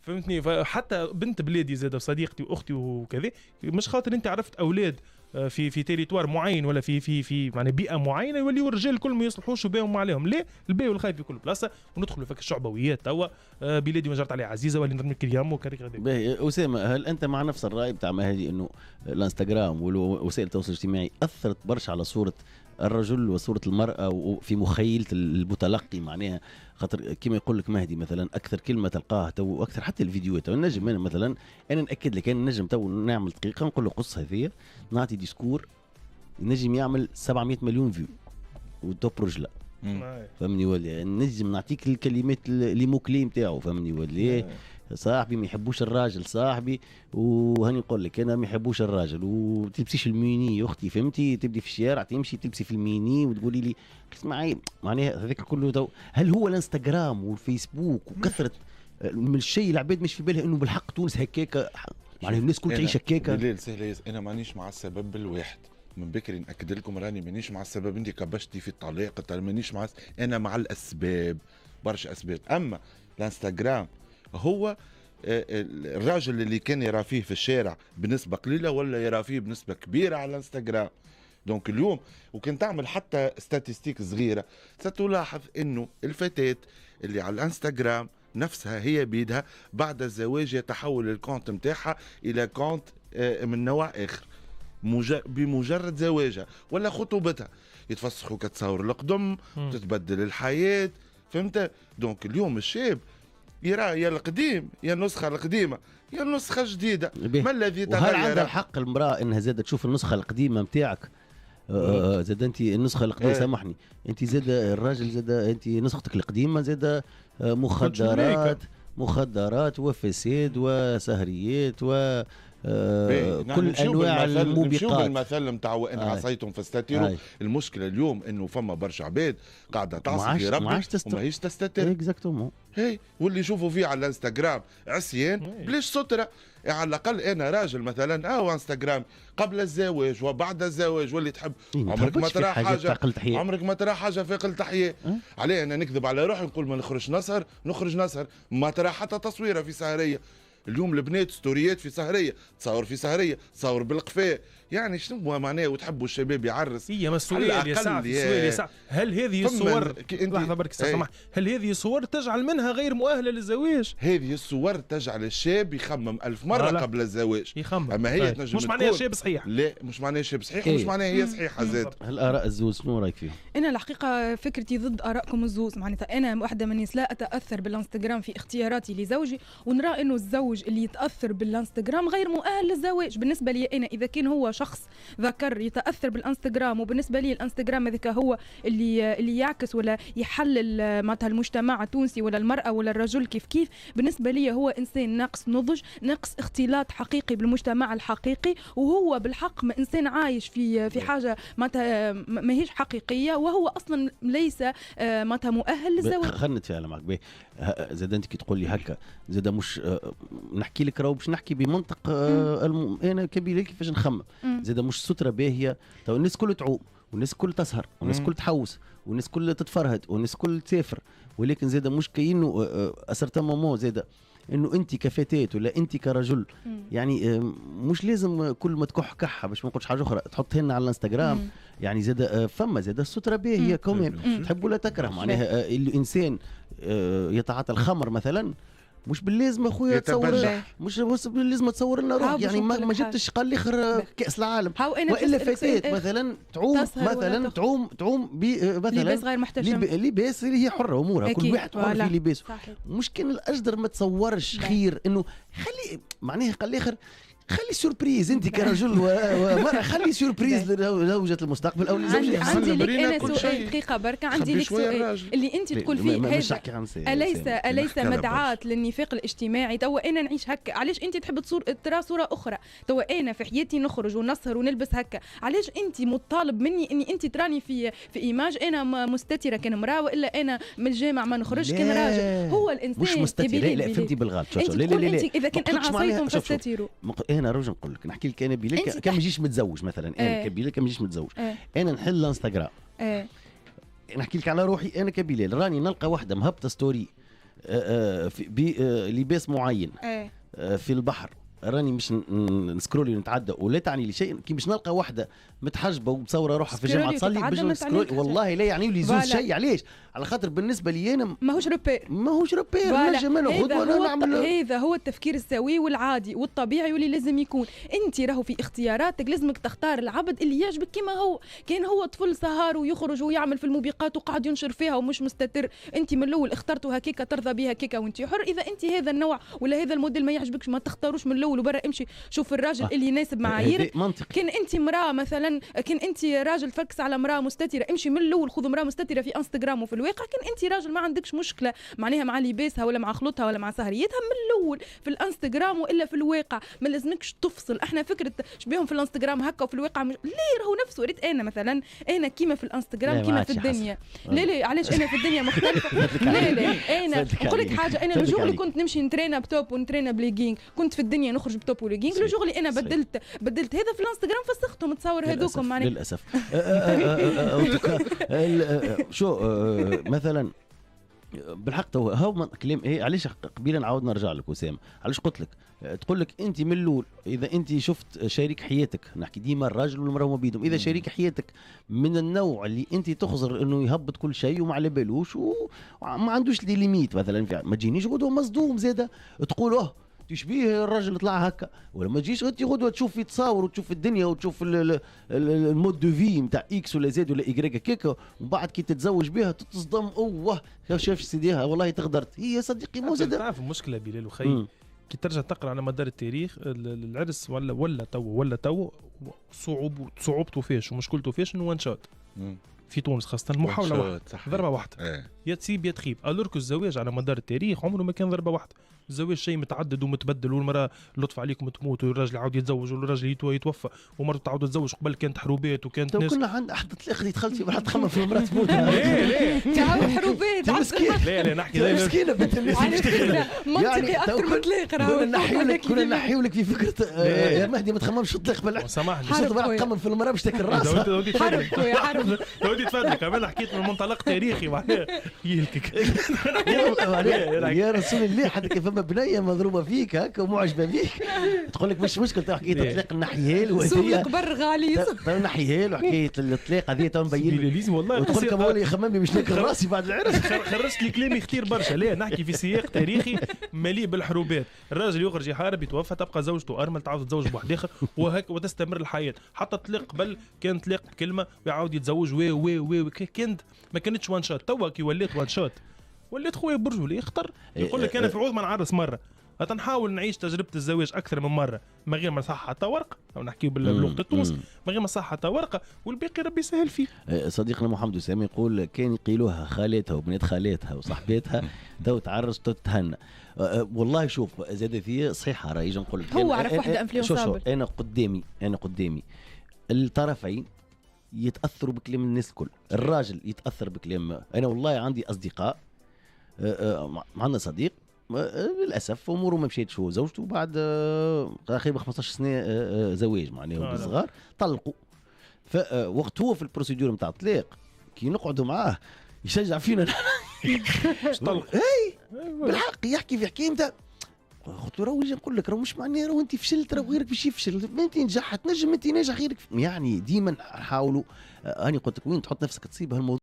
Speaker 3: فهمتني. فحتى بنت بلادي زاد صديقتي واختي وكذا مش خاطر انت عرفت اولاد في تيريتوار معين ولا في يعني بيئه معينه يوليوا الرجال الكل ما يصلحوش وباهم عليهم. ليه الباهي والخايف في كل بلاصه وندخلوا في الشعبويات. توا بلادي ما جرت عليه عزيزه ولا نرمي كريم وكريك غادي.
Speaker 1: باهي اسامه هل انت مع نفس الراي بتاع مهدي انه الانستغرام ووسائل التواصل الاجتماعي اثرت برشا على صوره الرجل وصورة المرأة وفي مخيلة المتلقي معناها. خاطر كما يقول لك مهدي مثلا اكثر كلمه تلقاها تو اكثر حتى الفيديوهات تو نجم انا مثلا انا ناكد لك انا نجم تو نعمل دقيقه نقول له قصه هذيا نعطي ديسكور نجم يعمل 700 مليون فيو وتوب رجله فهمني ولا نجم نعطيك الكلمات اللي موكلي نتاعو فهمني ولا صاحبي ما يحبوش الراجل صاحبي وهاني نقول لك انا ما يحبوش الراجل وتلبسيش الميني يا اختي فهمتي تبدي في الشارع تمشي تلبسي في الميني وتقولي لي اسمعي معناها هذاك كله تو هل هو الانستغرام والفيسبوك وكثره من الشيء العباد مش في بالها انه بالحق تونس هكاكه معناها الناس كل تعيش هكاكه
Speaker 2: بالليل سهل انا مانيش مع السبب الواحد من بكري ناكد لكم راني مانيش مع السبب انت كبشتي في الطلاق مانيش مع انا مع الاسباب برشا اسباب. اما الانستغرام هو الراجل اللي كان يرى فيه في الشارع بنسبة قليلة ولا يرى فيه بنسبة كبيرة على الانستغرام. دونك اليوم وكان تعمل حتى ستاتستيك صغيرة ستلاحظ انه الفتاة اللي على الانستغرام نفسها هي بيدها بعد الزواج يتحول الكونت متاعها الى كونت من نوع اخر بمجرد زواجها ولا خطوبتها يتفسخوا كتصور القدم تتبدل الحياة فهمت. دونك اليوم الشاب يرى يا القديم يا النسخة القديمة يا النسخة الجديدة ما الذي تغير.
Speaker 1: وهل عندها الحق المرأة انها زادة تشوف النسخة القديمة متاعك زاد انت النسخة القديمة سامحني انت زاد الراجل زاد انت نسختك القديمة زاد مخدرات وفساد وسهريات و كل انواع الموبقات.
Speaker 2: نشوف المثل نتاع وان عصيتم فاستتروا. المشكله اليوم انه فما برشا عباد قاعده تعصي في ربي وماهيش تستتر
Speaker 1: اكزاكتومون
Speaker 2: هي واللي يشوفوا فيه على الانستغرام عصيان بلاش ستره. يعني على الاقل انا راجل مثلا او انستغرام قبل الزواج وبعد الزواج واللي تحب عمرك ما ترى حاجه عمرك ما ترى حاجه في قل تحيه. عليه انا نكذب على روحي نقول ما نخرج نسهر ما ترى حتى تصويره في سهريه. اليوم البنات ستوريات في سهريه تصور في سهريه تصور بالقفاء يعني شنو معناه وتحبوا الشباب يعرس.
Speaker 3: هي مسؤوليه يا سعد هل هذه الصور لحظه برك سامح هل هذه الصور تجعل منها غير مؤهله للزواج؟
Speaker 2: هذه الصور تجعل الشاب يخمم 1000 مره قبل الزواج
Speaker 3: يخمم.
Speaker 2: اما هي تنجم
Speaker 3: مش معناها شاب صحيح
Speaker 2: لا مش معناها شاب صحيح ومش معناها هي صحيحه زاد.
Speaker 1: الآراء الزوز شنو رايك فيهم؟
Speaker 4: انا الحقيقه فكرتي ضد ارائكم الزوز. معناتها انا واحده من الناس لا اتاثر بالانستغرام في اختياراتي لزوجي ونرى انه الزوج اللي يتاثر بالانستغرام غير مؤهل للزواج. بالنسبه لي انا اذا كان هو شخص ذكر يتاثر بالانستغرام وبالنسبه لي الانستغرام هذاك هو اللي يعكس ولا يحلل معناتها المجتمع التونسي ولا المراه ولا الرجل كيف بالنسبه لي هو انسان ناقص نضج ناقص اختلاط حقيقي بالمجتمع الحقيقي وهو بالحق انسان عايش في حاجه معناتها ماهيش حقيقيه وهو اصلا ليس معناتها مؤهل للزواج.
Speaker 1: خلينا نتفاعل معك به زاد انت كي تقول لي هكا زاد مش نحكي لك راهو باش نحكي بمنطق انا كبير كيفاش نخمم زاد مش ستره باهيه. تو الناس كل تعوم والناس كل تسهر والناس كل تحوس والناس كل تتفرهد والناس كل تسافر ولكن زاد مش كاينه اسرت مامو زاد انه انت كفتاه ولا انت كرجل يعني مش لازم كل ما تكح كحه باش ما نقولش حاجه اخرى تحطهن على الانستغرام يعني زاد فما زاد الستره باهيه كمان تحب ولا تكره معناها الانسان يتعاطى الخمر مثلا مش باللازم اخويا تصور مش باللازم تصور لنا روح يعني ما جبتش قال لي خير كاس العالم والا فتاه مثلا تعوم مثلا تعوم مثلا
Speaker 4: لباس غير محتشم
Speaker 1: لباس هي حره امورها كل واحد حر في لباسه مش كان الاجدر ما تصورش خير انه خلي معناها قال لي خير خلي سوربريز انت كرجل ومرأة خلي سوربريز لزوجة المستقبل او لزوجة
Speaker 4: عندي لك انا سؤال دقيقة بركة عندي لك سؤال اللي انت تقول فيه هذا أليس مدعاة للنفاق الاجتماعي؟ توا انا نعيش هكا علاش انت تحب ترى صورة اخرى؟ توا انا في حياتي نخرج ونسهر ونلبس هكا علاش انت مطالب مني اني انت تراني في ايماج انا مستترة كان امرأة والا انا من الجامع ما نخرجش كان راجل؟ هو الانسان
Speaker 1: مش مستترة لا فهمتي بالغلط
Speaker 4: لا اذا كان انا عصيتم فاستتروا
Speaker 1: انا رجل نقول لك نحكي لك انا بيلك كان ما يجيش متزوج مثلا انا كبيلك كان ما يجيش متزوج انا نحل الانستغرام نحكي لك على روحي انا كبلال راني نلقى واحده مهبطه ستوري بلباس معين في البحر راني مش نسكرولي ونتعدى ولا تعني لي شيء، كي مش نلقى واحده متحجبه ومصوره روحها في الجامعه تصلي باش نسكرول، والله لا يعني لي زوج شيء. علاش؟ على خاطر بالنسبه لي انا
Speaker 4: ماهوش روبير،
Speaker 1: نجم ناخذ وانا نعمل.
Speaker 4: هذا هو التفكير السوي والعادي والطبيعي واللي لازم يكون. انت راهو في اختياراتك لازمك تختار العبد اللي يعجبك كما هو. كان هو طفل سهر ويخرج ويعمل في الموبقات وقاعد ينشر فيها ومش مستتر، انت من الاول اخترتوا هكيكا ترضى بها هكيكا وانت حر. اذا انت هذا النوع ولا هذا الموديل ما يعجبكش ما تختاروش من الاول وبرا امشي شوف الراجل اللي يناسب معاييرك. كان انت امراه مثلا، كان انت راجل فكس على امراه مستتره، امشي من الاول خذ امراه مستتره في انستغرام وفي الواقع. كان انت راجل ما عندكش مشكله معناها مع لباسها ولا مع خلطها ولا مع سهريتها من الاول في الانستغرام والا في الواقع. ما لازمكش تفصل. احنا فكره شبيهم في الانستغرام هكا وفي الواقع ليه راهو نفسه. ريت انا مثلا انا كيما في الانستغرام كيما في الدنيا. لا علاش انا في الدنيا مختلفه؟ لا انا نقول لك حاجه، انا الجوغ اللي كنت نمشي نترينا بتوب ونترينا بليجينغ كنت في الدنيا نخرج بتوب وليجينغ. الجوغ اللي انا بدلت هذا في الانستغرام فسختهم تصور هذوكم معناها
Speaker 1: للاسف. شو مثلا بالحق تو هو كلام ايه. علاش قبيله نعاود نرجع لك وسام، علاش قلت لك تقول لك انت من الاول اذا انت شفت شريك حياتك، نحكي ديما الراجل والمراه وما بينهم، اذا شريك حياتك من النوع اللي انت تخزر انه يهبط كل شيء وما على بالوش وما عندوش دي ليميت مثلا، ما تجينيش غدوه مصدوم زاده تقول تشبيه الراجل طلع هكا، ولا ما تجيش انت غدوه تشوف في تصاور وتشوف الدنيا وتشوف المود دو في نتاع اكس ولا زد ولا ايكغيك كيكا، وبعد كي تتزوج بها تتصدم شاف سيديها والله تغدرت هي صديقي مو زاد.
Speaker 3: تعرف المشكله بلال وخي كي ترجع تقرا على مدار التاريخ العرس ولا تو صعوبته فيش ومشكلته فيش انه وان شوت في تونس خاصه المحاوله واحده ضربه واحده يا تسيب يا تخيب. الورك الزواج على مدار التاريخ عمره ما كان ضربه واحده. الزواج شيء متعدد ومتبدل، والمراه لطف عليكم تموت والراجل يعاود يتزوج والراجل يتوفى ومرته تعاود تتزوج. قبل كانت حروبات وكانت ناس
Speaker 1: كنا عند احد تلاقي دخلت في واحد تخمم في المراه تموت.
Speaker 3: ليه
Speaker 4: تعاود حروبات
Speaker 3: لا نحكي زي
Speaker 1: مسكينه بنت الناس
Speaker 4: منطقي اكثر من طليق.
Speaker 1: كنا نحيو لك في فكره يا مهدي ما تخممش الطليق بالعكس.
Speaker 3: سامحني
Speaker 1: تخمم في المراه باش تاكل راسها.
Speaker 3: حركوا يا حرب تودي تفضل كمان حكيت من منطلق تاريخي معناها يلكك
Speaker 1: يا رسول الله. حتى كيف فما بنيه مضروبه فيك هكا ومعجبه فيك تقول لك مش مشكل حكايه الطلاق نحيها له
Speaker 4: سوق الكبر غالي
Speaker 1: نحيها له حكايه الطلاق هذه تو نبين
Speaker 3: لازم والله
Speaker 1: تقول لك مولي يخمم لي باش ناكل راسي بعد العرس.
Speaker 3: خرجت لي كلامي كثير برشا. لا نحكي في سياق تاريخي مليء بالحروبات. الراجل يخرج يحارب يتوفى تبقى زوجته ارمل تعاود تتزوج بواحد اخر وهكا وتستمر الحياه. حتى الطلاق قبل كان طلاق بكلمه ويعاود يتزوج و كانت ما كانتش وان شوت. توا كي وليت وان شوت وليت خويا برجولي يختار يقول لك انا في عوض ما نعرس مره نحاول نعيش تجربه الزواج اكثر من مره من غير ما نصح حتى ورقه او نحكيو بلغه التونس من غير ما نصح حتى ورقه والباقي ربي يسهل فيه.
Speaker 1: صديقنا محمد وسام يقول كان يقيلوها خالاتها وبنات خالاتها وصاحباتها تو تعرس تو تهنى. والله شوف زاد فيه صحيحه راهي نقول لك
Speaker 4: هو عرف واحده انفلونسابل.
Speaker 1: انا قدامي الطرفين يتاثروا بكلام الناس الكل. الراجل يتاثر بكلام. انا والله عندي اصدقاء معنا صديق للاسف اموره ما مشيتش هو زوجته بعد تقريبا 15 سنه زواج معناه صغار طلقوا. فوقت هو في البروسيدور نتاع الطلاق كي نقعدوا معاه يشجع فينا طلق بالحق يحكي في حكايه نتاع قلت له راهو نقول لك راهو مش معناه راهو انت فشلت راهو غيرك باش يفشل. انت نجحت نجم انت ناجح غيرك يعني ديما نحاولوا. اني قلت لك وين تحط نفسك تصيب هالموضوع